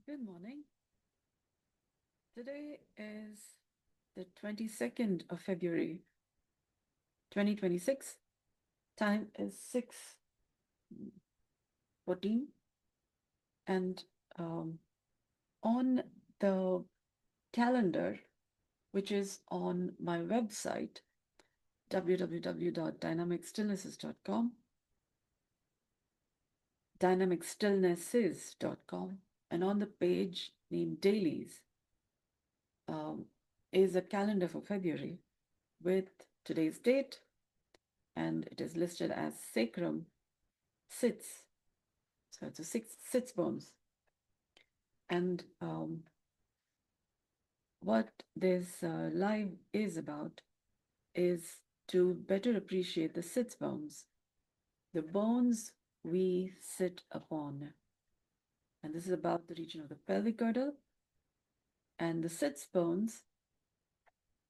Good morning. Today is the 22nd of February, 2026. Time is 6:14. And on the calendar, which is on my website, www.dynamicstillnesses.com, dynamicstillnesses.com, and on the page named Dailies, um, is a calendar for February with today's date, and it is listed as Sacrum Sitz. So it's a sits bones. And what this live is about is to better appreciate the sits bones, the bones we sit upon. And this is about the region of the pelvic girdle. And the sits bones,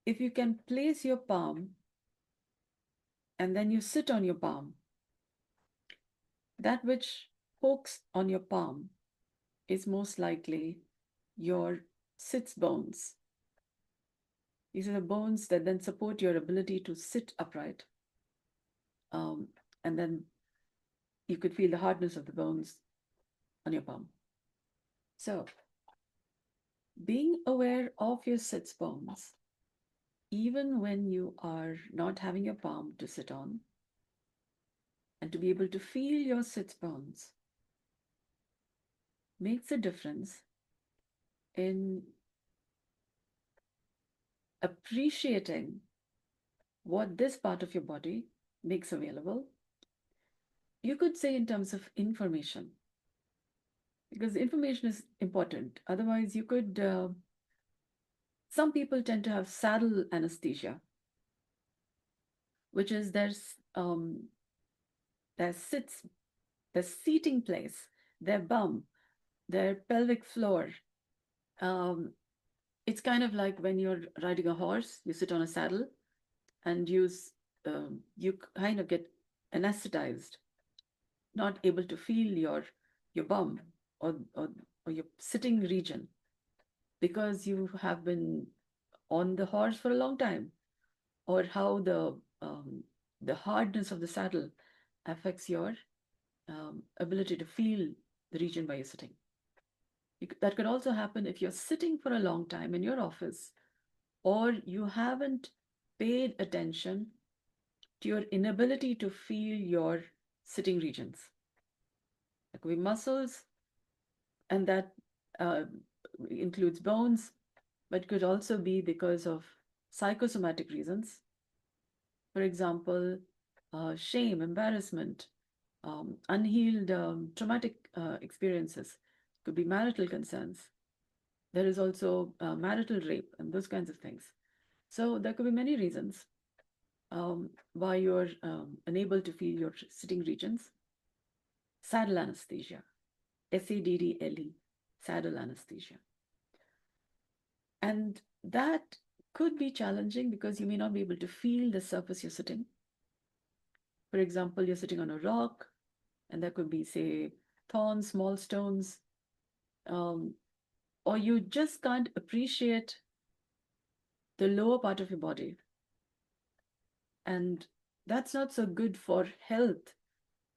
if you can place your palm and then you sit on your palm, that which pokes on your palm is most likely your sits bones. These are the bones that then support your ability to sit upright. And then you could feel the hardness of the bones on your palm. So, being aware of your sits bones, even when you are not having your palm to sit on, and to be able to feel your sits bones makes a difference in appreciating what this part of your body makes available. You could say in terms of information, because information is important. Otherwise, you could, some people tend to have saddle anesthesia, which is their sits, their seating place, their bum, their pelvic floor. Um, it's kind of like when you're riding a horse, you sit on a saddle and you kind of get anesthetized, not able to feel your bum or, or, or your sitting region because you have been on the horse for a long time, or how the hardness of the saddle affects your ability to feel the region where you're sitting. That could also happen if you're sitting for a long time in your office, or you haven't paid attention to your inability to feel your sitting regions. There could be muscles, and that uh, includes bones, but could also be because of psychosomatic reasons. For example, shame, embarrassment, unhealed traumatic experiences, could be marital concerns. There is also marital rape and those kinds of things. So there could be many reasons why you're unable to feel your sitting regions. Saddle anesthesia, SADDLE, saddle anesthesia. And that could be challenging because you may not be able to feel the surface you're sitting. For example, you're sitting on a rock, and there could be, say, thorns, small stones, um, or you just can't appreciate the lower part of your body. And that's not so good for health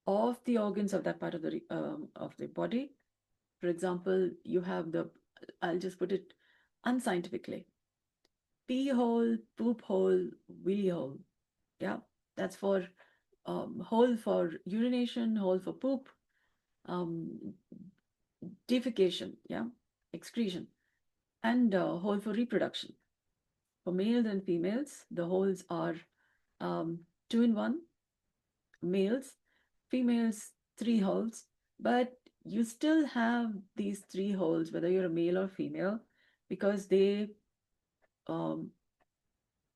of the organs of that part of the body. For example, you have I'll just put it unscientifically, pee hole, poop hole, wee hole. Yeah, that's for hole for urination, hole for poop, um, defecation, yeah, excretion, and hole for reproduction. For males and females, the holes are two in one. Males, females, three holes, but you still have these three holes, whether you're a male or female, because they um,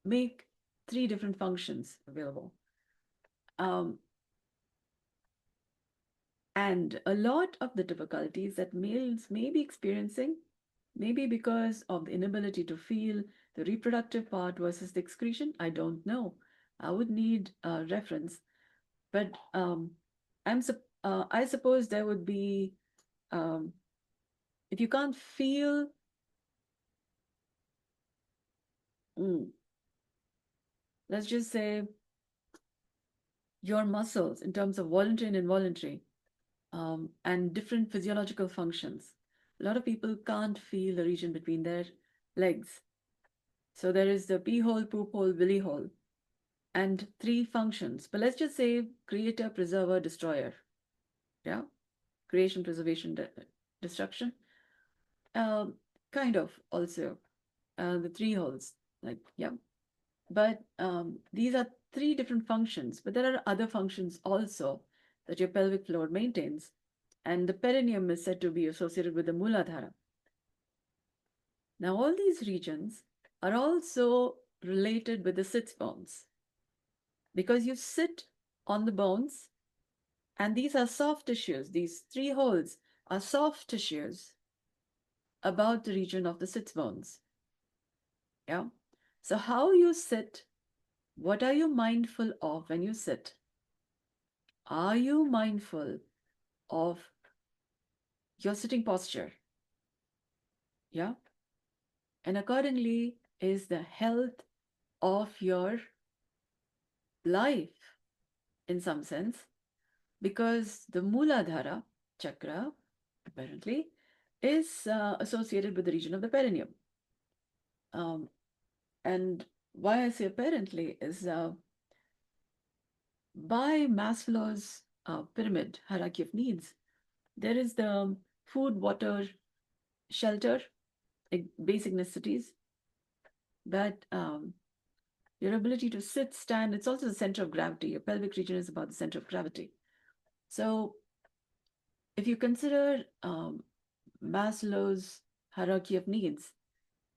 make three different functions available. Um, and a lot of the difficulties that males may be experiencing, maybe because of the inability to feel the reproductive part versus the excretion, I don't know. I would need a reference. But I suppose there would be um, If you can't feel, let's just say, your muscles in terms of voluntary and involuntary, and different physiological functions. A lot of people can't feel the region between their legs. So there is the pee hole, poop hole, willy hole, and three functions. But let's just say creator, preserver, destroyer. Yeah, creation, preservation, destruction. Um, kind of also the three holes. Like yeah, but these are three different functions. But there are other functions also that your pelvic floor maintains, and the perineum is said to be associated with the Muladhara. Now, all these regions are also related with the sits bones because you sit on the bones, and these are soft tissues. These three holes are soft tissues about the region of the sits bones. Yeah. So, how you sit, what are you mindful of when you sit? Are you mindful of your sitting posture? Yeah. And accordingly, is the health of your life in some sense, because the Muladhara chakra apparently is associated with the region of the perineum. Um, and why I say apparently is by Maslow's pyramid hierarchy of needs, there is the food, water, shelter, basic necessities, but your ability to sit, stand, it's also the center of gravity. Your pelvic region is about the center of gravity. So if you consider Maslow's hierarchy of needs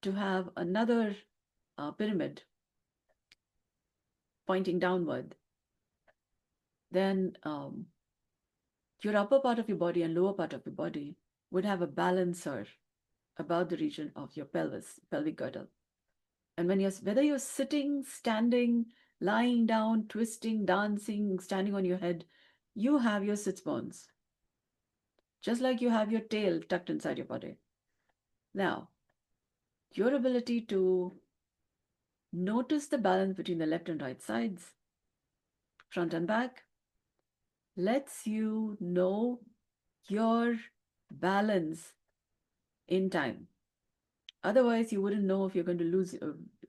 to have another pyramid pointing downward, then your upper part of your body and lower part of your body would have a balancer about the region of your pelvis, pelvic girdle. And when whether you're sitting, standing, lying down, twisting, dancing, standing on your head, you have your sits bones, just like you have your tail tucked inside your body. Now, your ability to notice the balance between the left and right sides, front and back, lets you know your balance in time. Otherwise, you wouldn't know if you're going to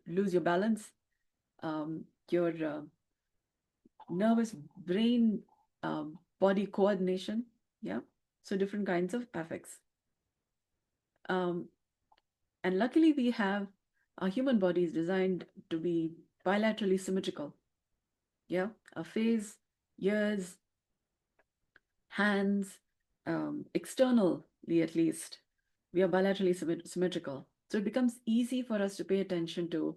lose your balance, your nervous brain body coordination. Yeah, so different kinds of affects. And luckily, we have our human body is designed to be bilaterally symmetrical. Yeah, a face, ears, hands, externally at least, we are bilaterally symmetrical. So it becomes easy for us to pay attention to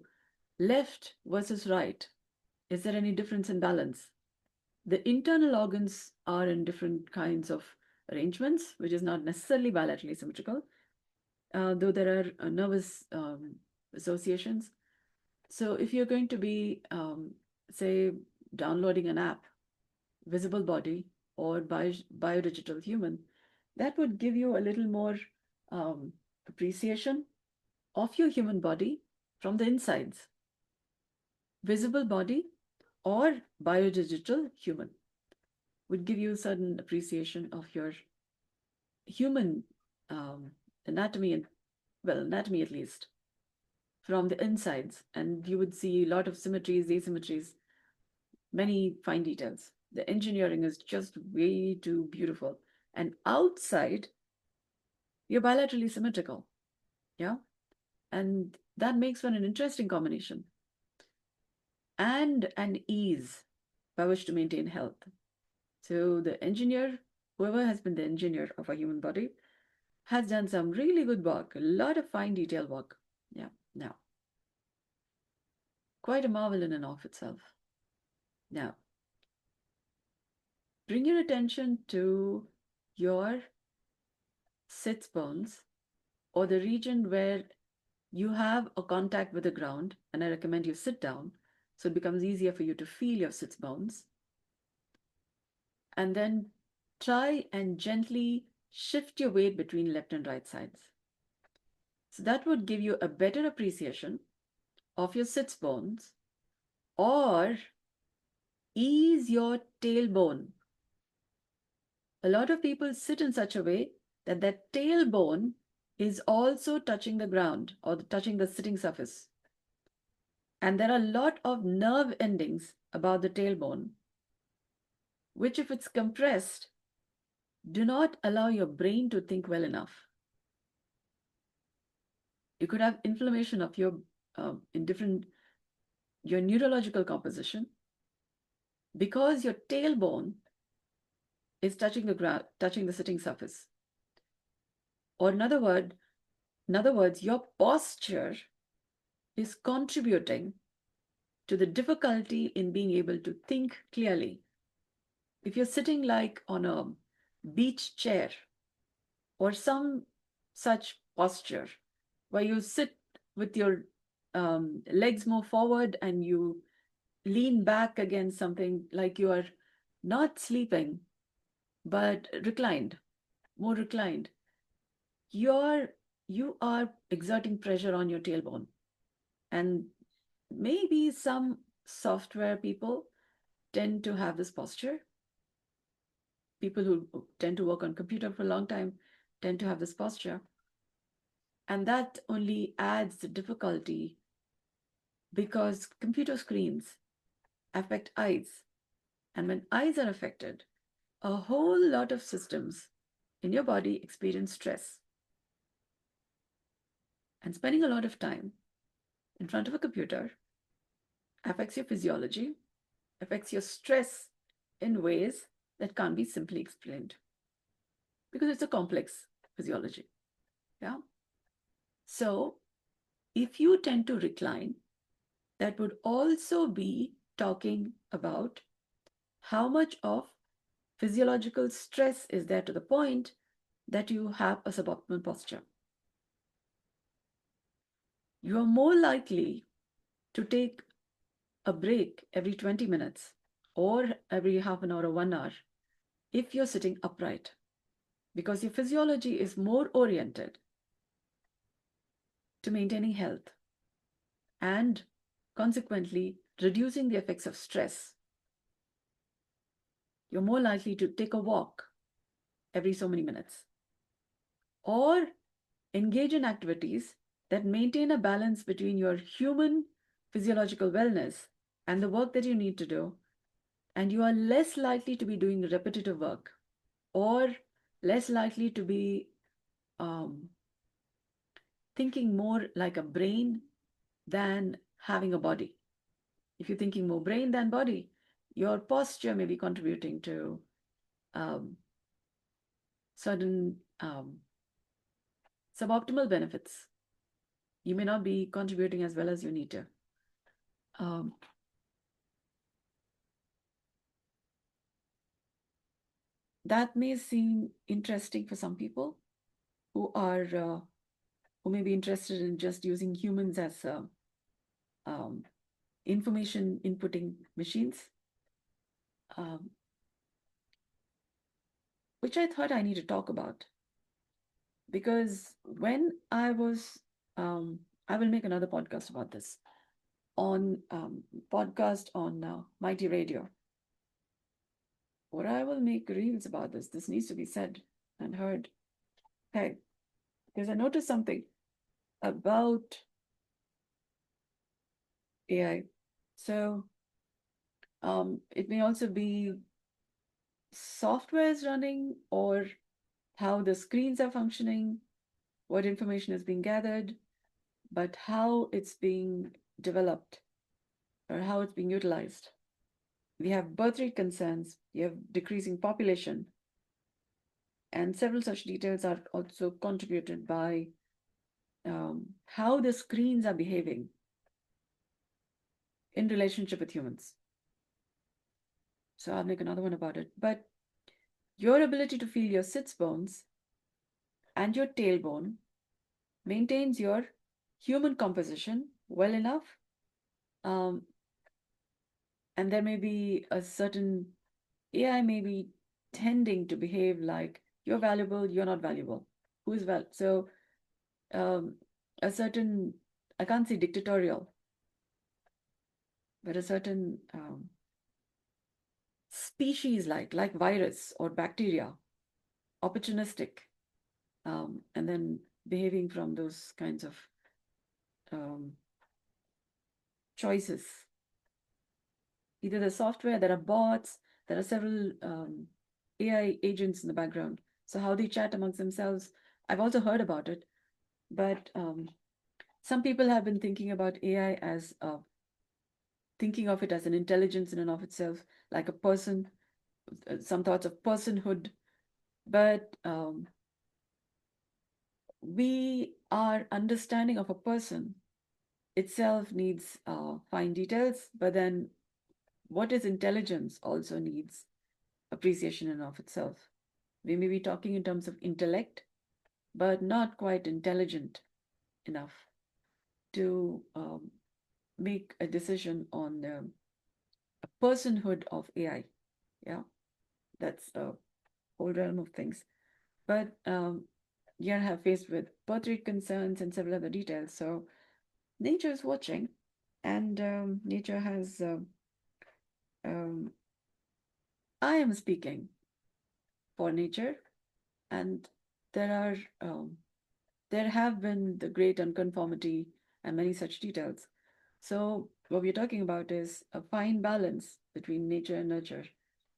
left versus right. Is there any difference in balance? The internal organs are in different kinds of arrangements, which is not necessarily bilaterally symmetrical, though there are nervous associations. So if you're going to be, say, downloading an app, Visible Body or Biodigital Human, that would give you a little more appreciation of your human body from the insides. Visible Body or Biodigital Human would give you a certain appreciation of your human anatomy, and well, anatomy at least, from the insides. And you would see a lot of symmetries, asymmetries, many fine details. The engineering is just way too beautiful. And outside, you're bilaterally symmetrical. Yeah. And that makes for an interesting combination and an ease by which to maintain health. So the engineer, whoever has been the engineer of a human body, has done some really good work, a lot of fine detail work. Yeah. Now, quite a marvel in and of itself. Now, bring your attention to your sits bones or the region where you have a contact with the ground, and I recommend you sit down so it becomes easier for you to feel your sits bones. And then try and gently shift your weight between left and right sides. So that would give you a better appreciation of your sits bones or ease your tailbone. A lot of people sit in such a way that their tailbone is also touching the ground or touching the sitting surface. And there are a lot of nerve endings about the tailbone, which, if it's compressed, do not allow your brain to think well enough. You could have inflammation of your in different your neurological composition because your tailbone is touching the ground, touching the sitting surface. Or in other words, your posture is contributing to the difficulty in being able to think clearly. If you're sitting like on a beach chair or some such posture where you sit with your legs more forward and you lean back against something, like you are not sleeping but reclined, more reclined, you are exerting pressure on your tailbone. And maybe some software people tend to have this posture. People who tend to work on computer for a long time tend to have this posture. And that only adds the difficulty because computer screens affect eyes. And when eyes are affected, a whole lot of systems in your body experience stress. And spending a lot of time in front of a computer affects your physiology, affects your stress in ways that can't be simply explained because it's a complex physiology. Yeah. So if you tend to recline, that would also be talking about how much of physiological stress is there to the point that you have a suboptimal posture. You are more likely to take a break every 20 minutes or every half an hour or 1 hour if you're sitting upright, because your physiology is more oriented to maintaining health and consequently reducing the effects of stress. You're more likely to take a walk every so many minutes or engage in activities that maintain a balance between your human physiological wellness and the work that you need to do. And you are less likely to be doing repetitive work or less likely to be thinking more like a brain than having a body. If you're thinking more brain than body, your posture may be contributing to certain suboptimal benefits. You may not be contributing as well as you need to. That may seem interesting for some people who are who may be interested in just using humans as information inputting machines, which I thought I need to talk about. Because when I was, I will make another podcast about this on podcast on Mighty Radio, or I will make reels about this. This needs to be said and heard. Okay, because I noticed something about AI. So it may also be software is running or how the screens are functioning, what information is being gathered, but how it's being developed or how it's being utilized. We have birth rate concerns, we have decreasing population, and several such details are also contributed by how the screens are behaving in relationship with humans. So I'll make another one about it. But your ability to feel your sits bones and your tailbone maintains your human composition well enough. And there may be a certain AI may be tending to behave like You're valuable, you're not valuable. Who's so a certain, I can't say dictatorial, but a certain species like virus or bacteria, opportunistic, and then behaving from those kinds of um, choices. Either the software, there are bots, there are several AI agents in the background. So how they chat amongst themselves, I've also heard about it. But some people have been thinking about AI as thinking of it as an intelligence in and of itself, like a person, some thoughts of personhood. But our understanding of a person itself needs fine details, but then what is intelligence also needs appreciation in and of itself. We may be talking in terms of intellect, but not quite intelligent enough to make a decision on a personhood of AI. Yeah, that's a whole realm of things. But you're faced with birth rate concerns and several other details. So nature is watching, and nature has. Um, I am speaking for nature, and there are there have been the great unconformity and many such details. So what we're talking about is a fine balance between nature and nurture,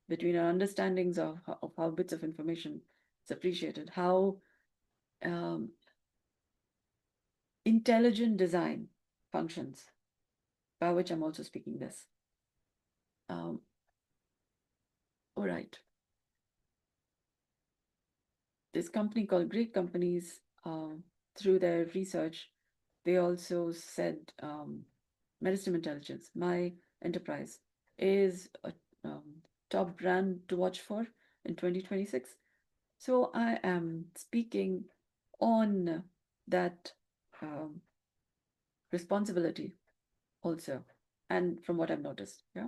between our understandings of how bits of information is appreciated, how um, intelligent design functions, by which I'm also speaking this. Um, all right. This company called Great Companies, through their research, they also said Maritime Intelligence, my enterprise, is a top brand to watch for in 2026. So I am speaking on that um, responsibility also, and from what I've noticed. Yeah.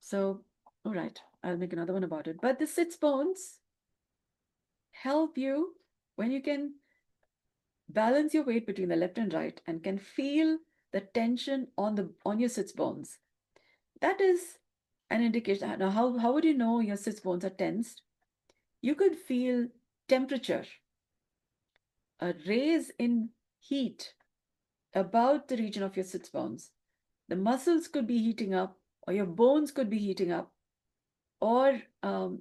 So, all right, I'll make another one about it. But the sits bones help you when you can balance your weight between the left and right and can feel the tension on your sits bones. That is an indication. Now, how would you know your sits bones are tensed? You could feel temperature, a raise in heat about the region of your sits bones. The muscles could be heating up, or your bones could be heating up, or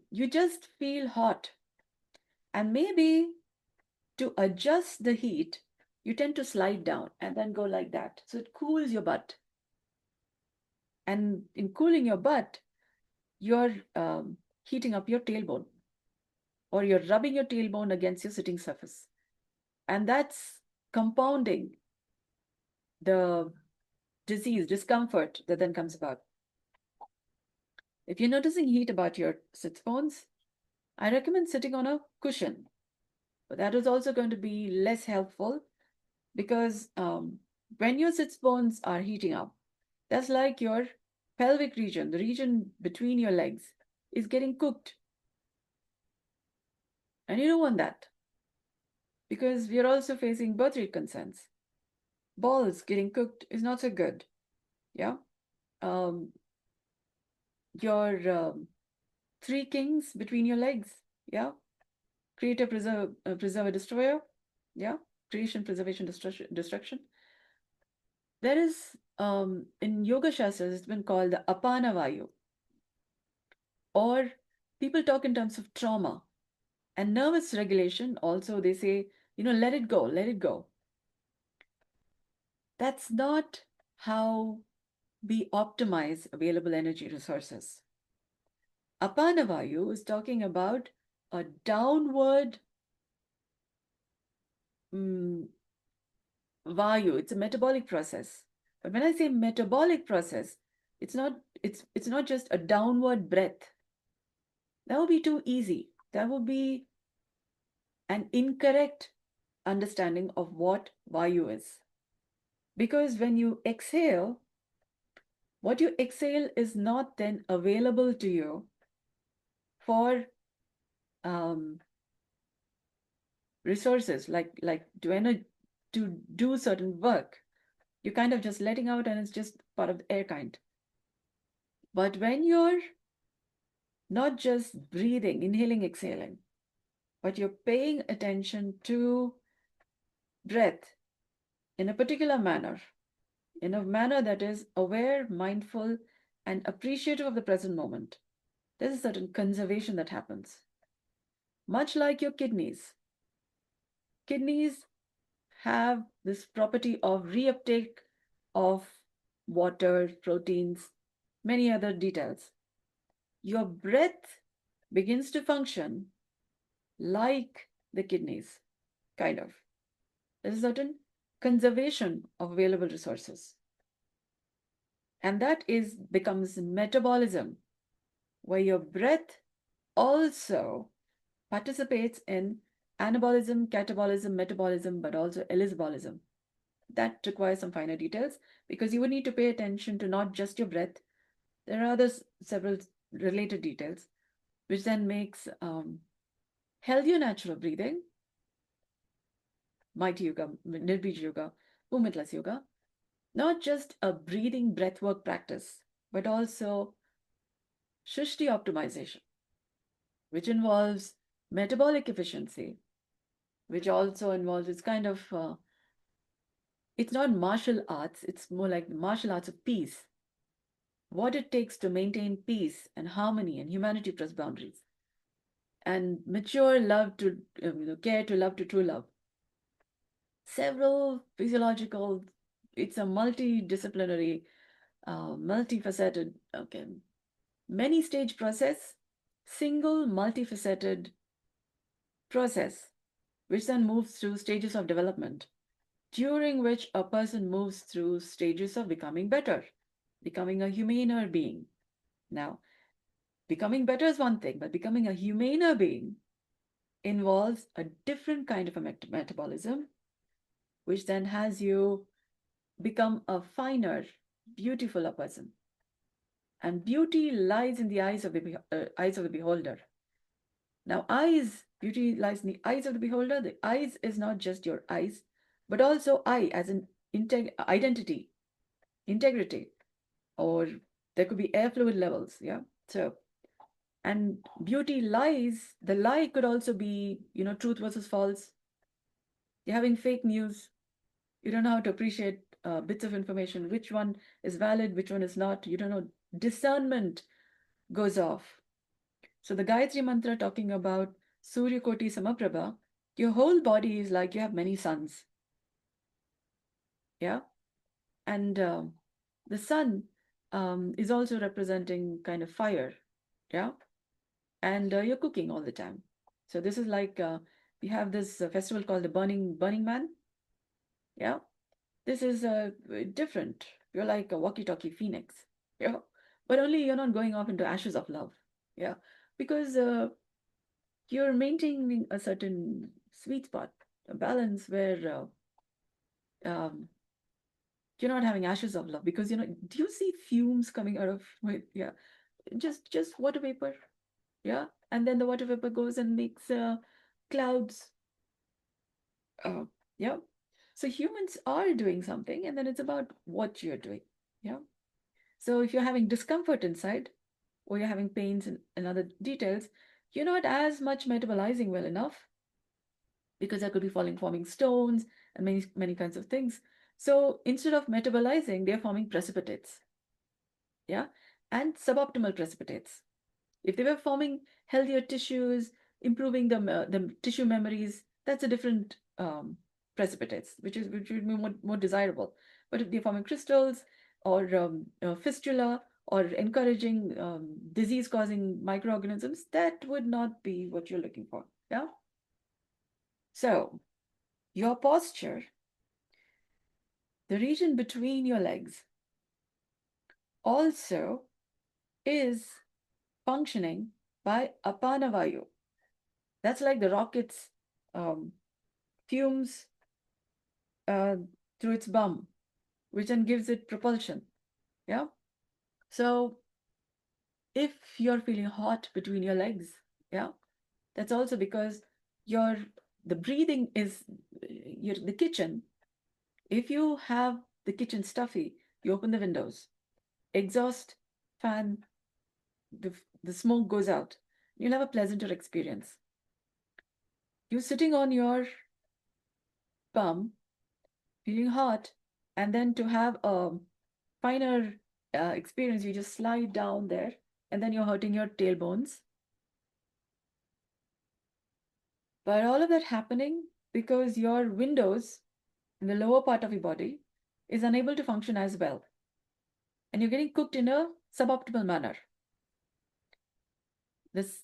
you just feel hot. And maybe to adjust the heat, you tend to slide down and then go like that. So it cools your butt. And in cooling your butt, you're heating up your tailbone, or you're rubbing your tailbone against your sitting surface. And that's compounding the discomfort that then comes about. If you're noticing heat about your sits bones, I recommend sitting on a cushion. But that is also going to be less helpful because when your sits bones are heating up, that's like your pelvic region, the region between your legs, is getting cooked. And you don't want that because we are also facing birth rate concerns. Balls getting cooked is not so good. Yeah. Um, your three kings between your legs. Yeah. Creator, preserver, destroyer. Yeah. Creation, preservation, destruction. There is, in Yoga Shastras, it's been called the Apana Vayu, or people talk in terms of trauma and nervous regulation. Also, they say, let it go, let it go. That's not how we optimize available energy resources. Apana Vayu is talking about a downward Vayu. It's a metabolic process. But when I say metabolic process, it's not just a downward breath. That would be too easy. That would be an incorrect understanding of what Vayu is. Because when you exhale, what you exhale is not then available to you for resources, to do certain work. You're kind of just letting out and it's just part of the air kind. But when you're not just breathing, inhaling, exhaling, but you're paying attention to breath in a particular manner, in a manner that is aware, mindful, and appreciative of the present moment, there's a certain conservation that happens. Much like your kidneys. Kidneys have this property of reuptake of water, proteins, many other details. Your breath begins to function like the kidneys, kind of. There's a certain conservation of available resources. And that is becomes metabolism, where your breath also participates in anabolism, catabolism, metabolism, but also elisbolism. That requires some finer details because you would need to pay attention to not just your breath. There are other several related details, which then makes healthier natural breathing, mighty yoga, Nirbeeja Yoga, movementless yoga, not just a breathing breathwork practice, but also Shrishti optimization, which involves metabolic efficiency, which also involves it's kind of it's not martial arts, it's more like the martial arts of peace. What it takes to maintain peace and harmony and humanity across boundaries. And mature love to care to love to true love. Several physiological, it's a multidisciplinary, multifaceted, okay, many stage process, single multifaceted process, which then moves through stages of development, during which a person moves through stages of becoming better, becoming a humaner being. Now, becoming better is one thing, but becoming a humaner being involves a different kind of a metabolism, which then has you become a finer, beautifuler person. And beauty lies in the eyes of the beholder. Now, beauty lies in the eyes of the beholder. The eyes is not just your eyes, but also I as an identity, integrity, or there could be air fluid levels. Yeah. So, and beauty lies, the lie could also be, truth versus false. You're having fake news. You don't know how to appreciate bits of information, which one is valid, which one is not. You don't know. Discernment goes off. So the Gayatri Mantra talking about Surya Koti Samaprabha, your whole body is like you have many suns. Yeah. And the sun is also representing kind of fire. Yeah. And you're cooking all the time. So this is like we have this festival called the Burning Man. Yeah. This is different. You're like a walkie-talkie phoenix. Yeah. But only you're not going off into ashes of love. Yeah. Because you're maintaining a certain sweet spot, a balance where um, you're not having ashes of love. Because do you see fumes coming out of yeah, just water vapor, yeah, and then the water vapor goes and makes clouds, uh, yeah. So humans are doing something, and then it's about what you're doing, yeah. So if you're having discomfort inside, or you're having pains and other details, you're not as much metabolizing well enough because there could be forming stones and many kinds of things. So instead of metabolizing, they're forming precipitates, yeah, and suboptimal precipitates. If they were forming healthier tissues, improving the tissue memories, that's a different precipitates, which would be more desirable. But if they're forming crystals or fistula or encouraging disease-causing microorganisms, that would not be what you're looking for. Yeah. So your posture, the region between your legs, also is functioning by apanavayu. That's like the rocket's um, fumes uh, through its bum, which then gives it propulsion. Yeah. So if you're feeling hot between your legs, yeah, that's also because your the breathing is the kitchen. If you have the kitchen stuffy, you open the windows, exhaust fan, the smoke goes out. You'll have a pleasanter experience. You're sitting on your bum, feeling hot, and then to have a finer experience, you just slide down there, and then you're hurting your tailbones. But all of that happening because your windows in the lower part of your body is unable to function as well. And you're getting cooked in a suboptimal manner.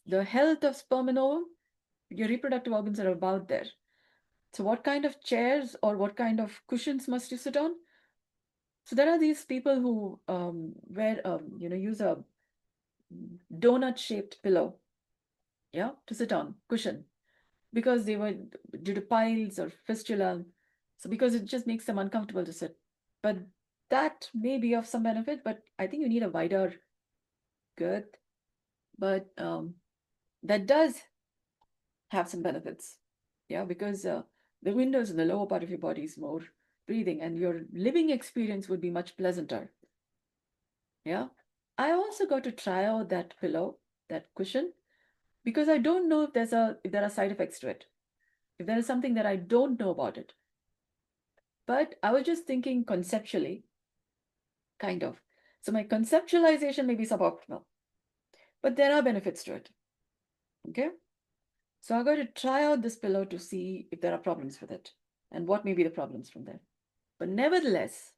The health of sperm and ovum, your reproductive organs are about there. So what kind of chairs or what kind of cushions must you sit on? So there are these people who use a donut-shaped pillow, yeah, to sit on, cushion, because they were due to piles or fistula. So because it just makes them uncomfortable to sit. But that may be of some benefit, but I think you need a wider girth. But that does have some benefits, yeah, because the windows in the lower part of your body is more breathing, and your living experience would be much pleasanter. Yeah, I also got to try out that pillow, that cushion, because I don't know if there are side effects to it, if there is something that I don't know about it. But I was just thinking conceptually, kind of. So my conceptualization may be suboptimal, but there are benefits to it. Okay. So I got to try out this pillow to see if there are problems with it and what may be the problems from there. But nevertheless,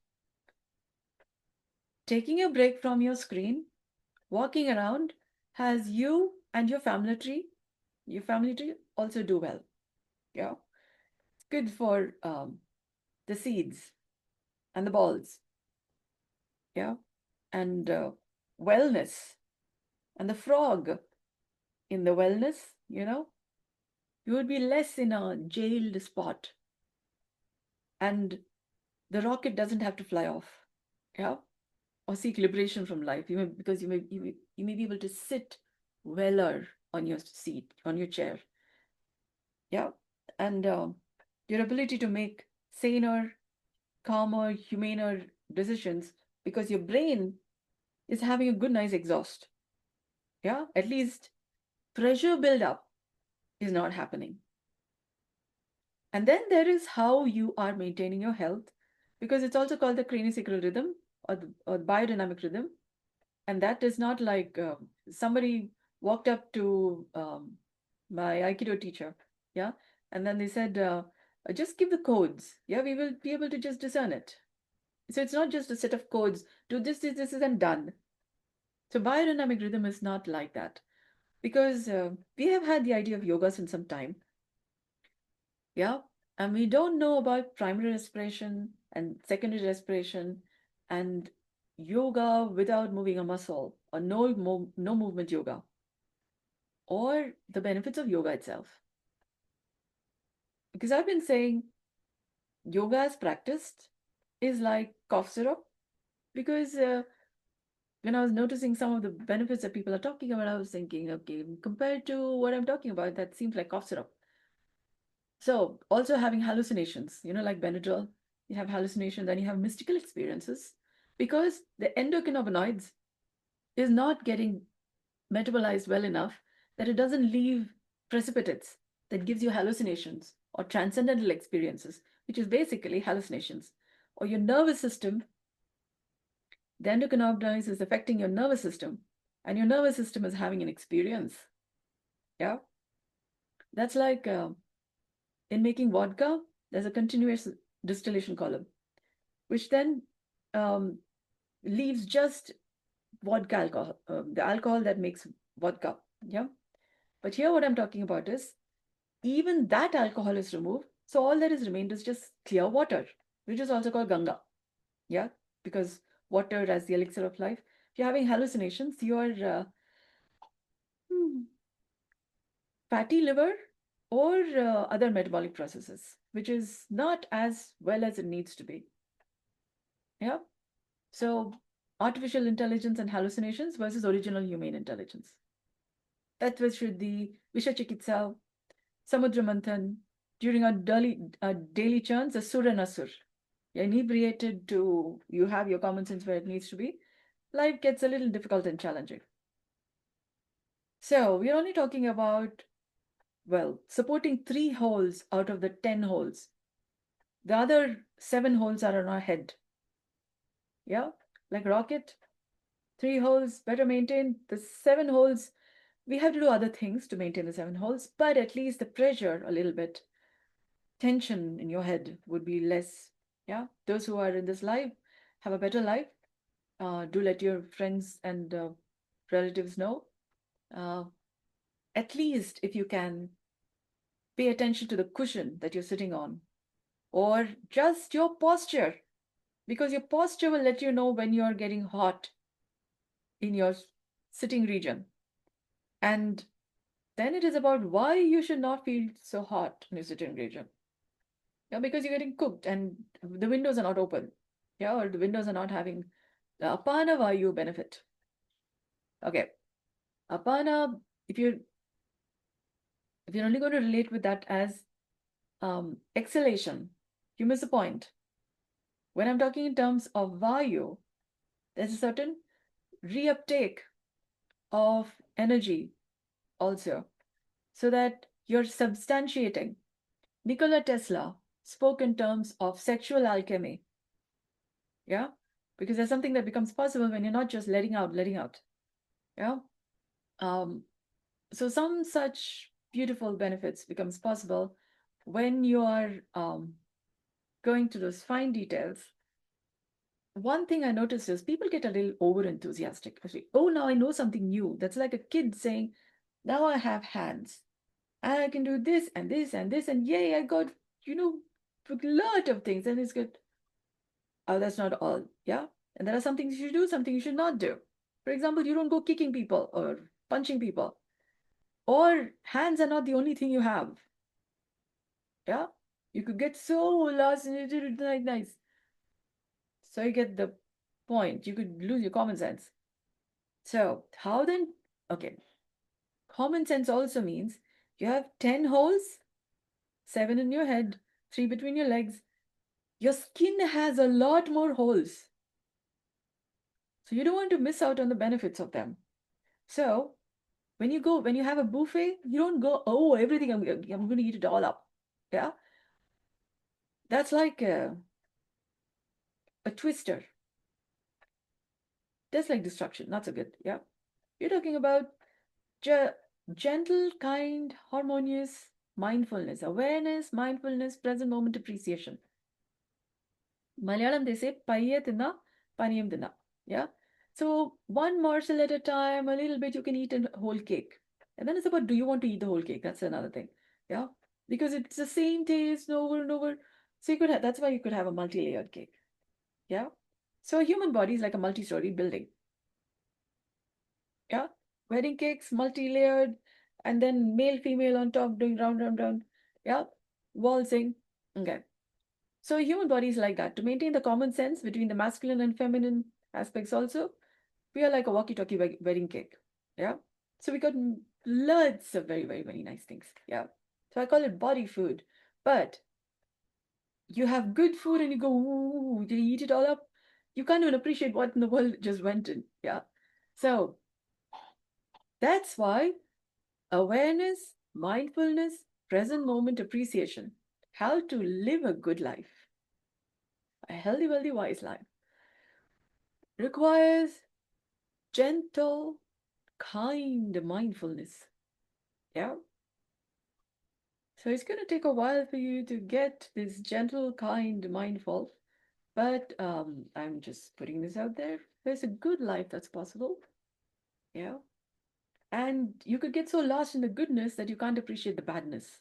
taking a break from your screen, walking around has you and your family tree also do well. Yeah. It's good for the seeds and the balls. Yeah. And wellness and the frog in the wellness, you would be less in a jailed spot, and the rocket doesn't have to fly off, yeah, or seek liberation from life. Because you may be able to sit weller on your seat, on your chair, yeah, and your ability to make saner, calmer, humaner decisions because your brain is having a good, nice exhaust, yeah. At least pressure buildup is not happening. And then there is how you are maintaining your health, because it's also called the craniosacral rhythm, or the biodynamic rhythm. And that is not like somebody walked up to my Aikido teacher, yeah, and then they said, just give the codes, yeah, we will be able to just discern it. So it's not just a set of codes, do this, and done. So biodynamic rhythm is not like that, because we have had the idea of yoga since some time. Yeah. And we don't know about primary respiration and secondary respiration and yoga without moving a muscle, or no movement yoga, or the benefits of yoga itself. Because I've been saying yoga as practiced is like cough syrup, because when I was noticing some of the benefits that people are talking about, I was thinking, okay, compared to what I'm talking about, that seems like cough syrup. So also having hallucinations, like Benadryl, you have hallucinations and you have mystical experiences because the endocannabinoids is not getting metabolized well enough that it doesn't leave precipitates that gives you hallucinations or transcendental experiences, which is basically hallucinations. Or your nervous system, the endocannabinoids is affecting your nervous system, and your nervous system is having an experience. Yeah. That's like in making vodka, there's a continuous distillation column, which then um, leaves just vodka alcohol, the alcohol that makes vodka. Yeah. But here, what I'm talking about is even that alcohol is removed. So all that is remained is just clear water, which is also called Ganga. Yeah. Because water as the elixir of life. If you're having hallucinations, you're fatty liver or other metabolic processes, which is not as well as it needs to be. Yeah. So artificial intelligence and hallucinations versus original human intelligence. Tattva Shuddhi, Visha Chikitsa, Samudra Manthan, during our daily churns, Asur and Asur. You're inebriated to, you have your common sense where it needs to be. Life gets a little difficult and challenging. So we're only talking about, well, supporting 3 holes out of the 10 holes. The other 7 holes are on our head. Yeah, like rocket, 3 holes, better maintain. The 7 holes, we have to do other things to maintain the 7 holes, but at least the pressure a little bit, tension in your head would be less. Yeah, those who are in this life have a better life. Do let your friends and relatives know. Uh, at least if you can pay attention to the cushion that you're sitting on, or just your posture, because your posture will let you know when you're getting hot in your sitting region. And then it is about why you should not feel so hot in your sitting region. Yeah, because you're getting cooked and the windows are not open. Yeah, or the windows are not having the apana vayu benefit. Okay, apana, if you're only going to relate with that as exhalation, you miss the point. When I'm talking in terms of vayu, there's a certain reuptake of energy also, so that you're substantiating. Nikola Tesla spoke in terms of sexual alchemy. Yeah, because there's something that becomes possible when you're not just letting out. Yeah. Um, so some such beautiful benefits becomes possible when you are going to those fine details. One thing I noticed is people get a little over enthusiastic. Actually, oh, now I know something new. That's like a kid saying, now I have hands. And I can do this and this and this, and yay, I got, a lot of things. And it's good. Oh, that's not all. Yeah. And there are some things you should do, something you should not do. For example, you don't go kicking people or punching people. Or hands are not the only thing you have. Yeah. You could get so lost in it, like nice. So you get the point. You could lose your common sense. So, how then? Okay. Common sense also means you have 10 holes, 7 in your head, 3 between your legs. Your skin has a lot more holes. So, you don't want to miss out on the benefits of them. So, when you have a buffet, you don't go, oh, everything, I'm going to eat it all up. Yeah. That's like a twister. That's like destruction. Not so good. Yeah. You're talking about gentle, kind, harmonious mindfulness, awareness, mindfulness, present moment appreciation. Malayalam, they say, paiye tinna, paniyam tinna. Yeah. So one morsel at a time, a little bit, you can eat a whole cake. And then it's about, do you want to eat the whole cake? That's another thing. Yeah. Because it's the same taste over and over. So you could have, that's why you could have a multi-layered cake. Yeah. So a human body is like a multi-story building. Yeah. Wedding cakes, multi-layered, and then male, female on top doing round, round, round. Yeah. Waltzing. Okay. So human body is like that. To maintain the common sense between the masculine and feminine aspects also, we are like a walkie-talkie wedding cake. Yeah. So we got lots of very, very, very nice things. Yeah. So I call it body food. But you have good food and you go, ooh, you eat it all up. You can't even appreciate what in the world just went in. Yeah. So that's why awareness, mindfulness, present moment appreciation, how to live a good life, a healthy, wealthy, wise life, requires gentle, kind mindfulness. Yeah. So it's going to take a while for you to get this gentle, kind, mindful. But I'm just putting this out there. There's a good life that's possible. Yeah. And you could get so lost in the goodness that you can't appreciate the badness.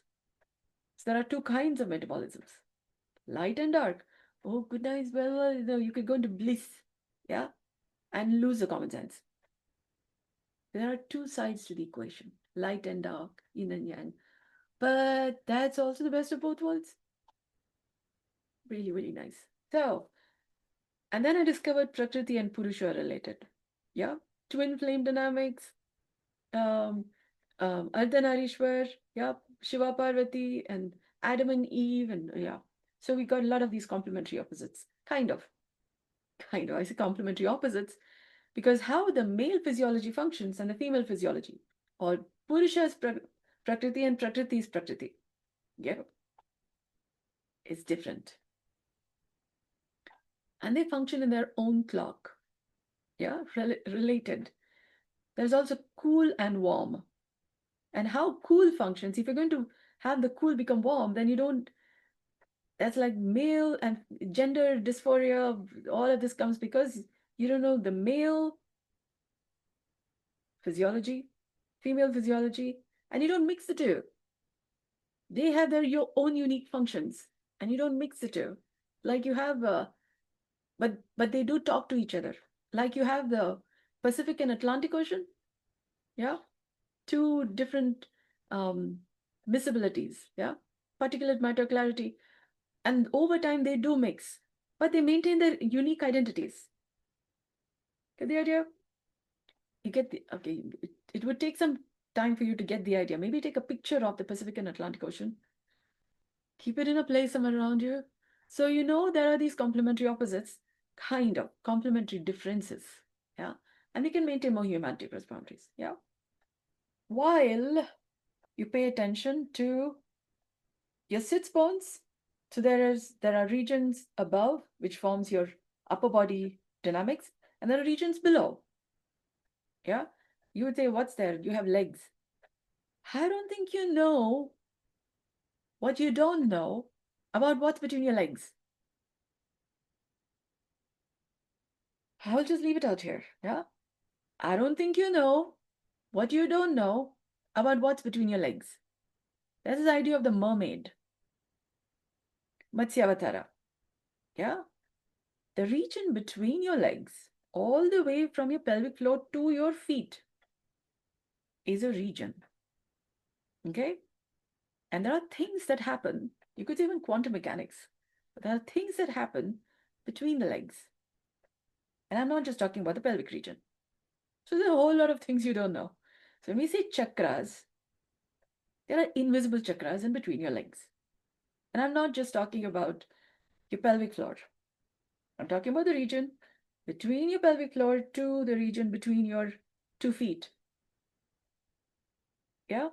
So there are 2 kinds of metabolisms, light and dark. Oh, goodness, well, you could go into bliss. Yeah. And lose the common sense. There are 2 sides to the equation, light and dark, yin and yang. But that's also the best of both worlds. Really, really nice. So, and then I discovered Prakriti and Purusha are related. Yeah. Twin flame dynamics, um, Ardhanarishwar, yeah, Shiva Parvati, and Adam and Eve, and yeah. So we got a lot of these complementary opposites. Kind of. I say complementary opposites because how the male physiology functions and the female physiology, or Purusha's Prakriti and Prakriti's Prakriti, yeah, it's different. And they function in their own clock, yeah, related. There's also cool and warm. And how cool functions, if you're going to have the cool become warm, then you don't, that's like male and gender dysphoria, all of this comes because you don't know the male physiology, female physiology, and you don't mix the two. They have their your own unique functions, and you don't mix the two. Like you have, but they do talk to each other. Like you have the Pacific and Atlantic Ocean, yeah, two different um, miscibilities, yeah, particulate matter, clarity, and over time they do mix, but they maintain their unique identities. Get the idea? You get the okay. It would take some time for you to get the idea. Maybe take a picture of the Pacific and Atlantic Ocean. Keep it in a place somewhere around you. So you know there are these complementary opposites, kind of complementary differences. Yeah. And we can maintain more humanity across boundaries. Yeah. While you pay attention to your sits bones. So there are regions above which forms your upper body dynamics, and there are regions below. Yeah. You would say, what's there? You have legs. I don't think you know what you don't know about what's between your legs. I'll just leave it out here. Yeah. I don't think you know what you don't know about what's between your legs. That's the idea of the mermaid. Matsyavatara. Yeah. The region between your legs, all the way from your pelvic floor to your feet, is a region. Okay? And there are things that happen, you could say even quantum mechanics, but there are things that happen between the legs. And I'm not just talking about the pelvic region. So there's a whole lot of things you don't know. So when we say chakras, there are invisible chakras in between your legs. And I'm not just talking about your pelvic floor. I'm talking about the region between your pelvic floor to the region between your 2 feet. Yeah?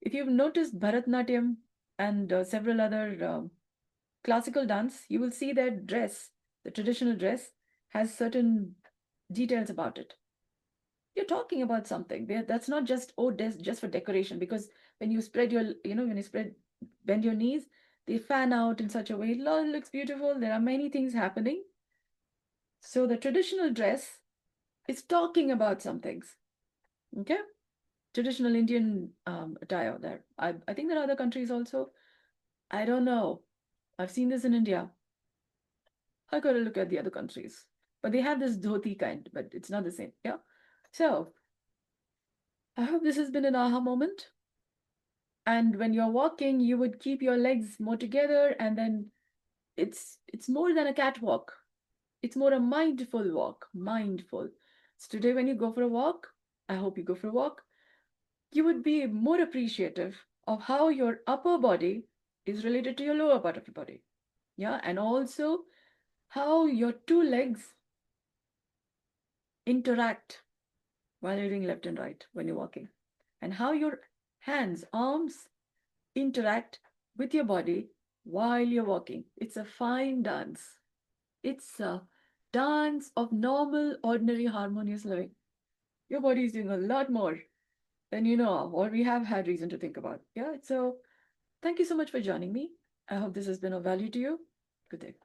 If you've noticed Bharatnatyam and several other classical dance, you will see that dress, the traditional dress, has certain details about it. You're talking about something. That's not just, oh, just for decoration, because when you spread your, when you bend your knees, they fan out in such a way. It looks beautiful. There are many things happening. So the traditional dress is talking about some things. Okay? Traditional Indian attire there. I think there are other countries also. I don't know. I've seen this in India. I gotta look at the other countries. But they have this dhoti kind, but it's not the same. Yeah. So I hope this has been an aha moment. And when you're walking, you would keep your legs more together, and then it's more than a catwalk. It's more a mindful walk. Mindful. So today when you go for a walk, I hope you go for a walk, you would be more appreciative of how your upper body is related to your lower part of your body. Yeah. And also how your two legs interact while you're doing left and right when you're walking, and how your hands, arms interact with your body while you're walking. It's a fine dance. It's a dance of normal, ordinary, harmonious living. Your body is doing a lot more than you know of, or we have had reason to think about. Yeah. So thank you so much for joining me. I hope this has been of value to you. Good day.